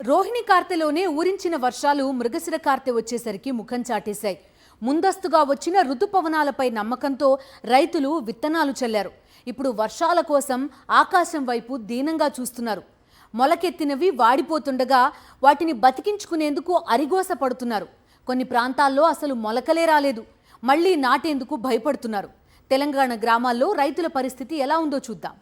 రోహిణి కార్తెలోనే ఊరించిన వర్షాలు మృగశిర కార్తె వచ్చేసరికి ముఖం చాటేశాయి. ముందస్తుగా వచ్చిన ఋతుపవనాలపై నమ్మకంతో రైతులు విత్తనాలు చల్లారు. ఇప్పుడు వర్షాల కోసం ఆకాశం వైపు దీనంగా చూస్తున్నారు. మొలకెత్తినవి వాడిపోతుండగా వాటిని బతికించుకునేందుకు అరిగోస పడుతున్నారు. కొన్ని ప్రాంతాల్లో అసలు మొలకలే రాలేదు. మళ్లీ నాటేందుకు భయపడుతున్నారు. తెలంగాణ గ్రామాల్లో రైతుల పరిస్థితి ఎలా ఉందో చూద్దాం.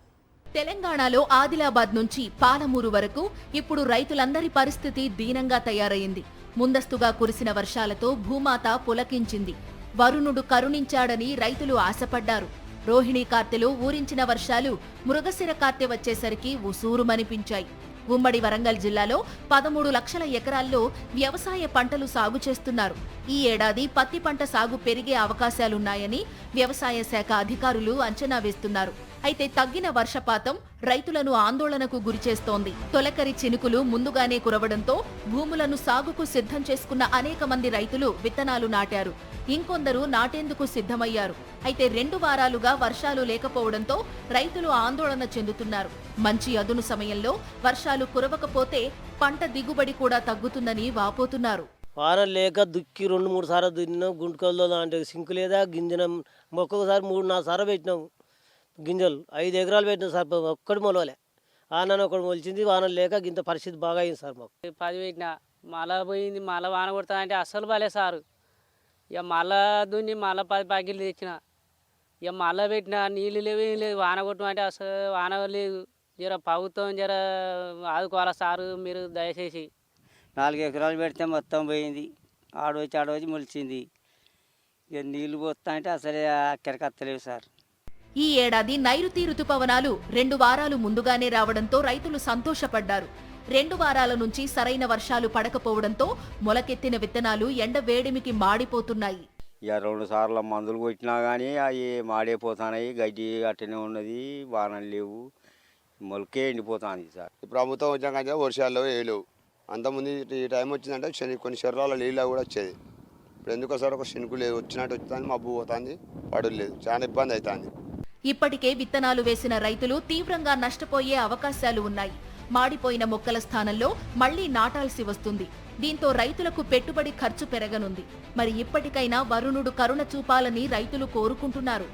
తెలంగాణలో ఆదిలాబాద్ నుంచి పాలమూరు వరకు ఇప్పుడు రైతులందరి పరిస్థితి దీనంగా తయారైంది. ముందస్తుగా కురిసిన వర్షాలతో భూమాత పులకించింది. వరుణుడు కరుణించాడని రైతులు ఆశపడ్డారు. రోహిణీ కార్తెలో ఊరించిన వర్షాలు మృగశిర కార్తె వచ్చేసరికి ఉసూరుమనిపించాయి. ఉమ్మడి వరంగల్ జిల్లాలో 13 లక్షల ఎకరాల్లో వ్యవసాయ పంటలు సాగు చేస్తున్నారు. ఈ ఏడాది పత్తి పంట సాగు పెరిగే అవకాశాలున్నాయని వ్యవసాయ శాఖ అధికారులు అంచనా వేస్తున్నారు. అయితే తగ్గిన వర్షపాతం రైతులను ఆందోళనకు గురిచేస్తోంది. తొలకరి చినుకులు ముందుగానే కురవడంతో భూములను సాగుకు సిద్ధం చేసుకున్న అనేక మంది రైతులు విత్తనాలు నాటారు. ఇంకొందరు నాటేందుకు సిద్ధమయ్యారు. అయితే 2 వారాలుగా వర్షాలు లేకపోవడంతో రైతులు ఆందోళన చెందుతున్నారు. మంచి అదును సమయంలో వర్షాలు కురవకపోతే పంట దిగుబడి కూడా తగ్గుతుందని వాపోతున్నారు. వారం లేక దుక్కి 2-3 సార్లు దున్నాం. గుంటకల్లో అంటే సింకు లేదా గింజనం ఒక్కొక్కసారి 3-4 సార్లు పెట్టినాం. గింజలు 5 ఎకరాలు పెట్టినాం సార్. ఒక్కటి మొలవలే. ఆనని ఒకటి మొలిచింది. వానం లేక ఇంత పరిస్థితి బాగా అయింది సార్. మాకు 10 పెట్టినా మళ్ళా పోయింది. మళ్ళీ వాన కొడతా అంటే అస్సలు బాలే సారు. ఇక మళ్ళా దున్ని మళ్ళీ 10 ప్యాకెట్లు తెచ్చిన. ఇక మళ్ళీ పెట్టిన నీళ్ళు లేవు, ఏం లేదు. వాన కొట్టమంటే అసలు వాన లేదు. జర ప్రభుత్వం జర ఆదుకోవాలా సారు మీరు దయచేసి. 4 ఎకరాలు పెడితే మొత్తం పోయింది. ఆడవచ్చి మొలిచింది. ఇక నీళ్ళు పోస్తా అంటే అసలే అక్కడికి అత్తలేవు సార్. ఈ ఏడాది నైరుతి ఋతుపవనాలు 2 వారాలు ముందుగానే రావడంతో రైతులు సంతోషపడ్డారు. 2 వారాల నుంచి సరైన వర్షాలు పడకపోవడంతో మొలకెత్తిన విత్తనాలు ఎండ వేడిమికి మాడిపోతున్నాయి. ఇక 2 సార్లు మందులు కొట్టినా కానీ అవి మాడిపోతున్నాయి. గడ్డి అట్టనే ఉన్నది. వానలు లేవు. మొలకే ఎండిపోతుంది సార్. ప్రభుత్వం వచ్చాక వర్షాలు వేయలేవు. అంతకుముందు ఈ టైం వచ్చిందంటే కొన్ని శరీరాల నీళ్ళ కూడా వచ్చేది. ఇప్పుడు ఎందుకో సార్ ఒక శనుకు లేదు. వచ్చినట్టు వచ్చింది, మబ్బు పోతుంది, పడులు లేదు. చాలా ఇబ్బంది అవుతుంది. ఇప్పటికే విత్తనాలు వేసిన రైతులు తీవ్రంగా నష్టపోయే అవకాశాలు ఉన్నాయి. మాడిపోయిన మొక్కల స్థానంలో మళ్లీ నాటాల్సి వస్తుంది. దీంతో రైతులకు పెట్టుబడి ఖర్చు పెరగనుంది. మరి ఇప్పటికైనా వరుణుడు కరుణ చూపాలని రైతులు కోరుకుంటున్నారు.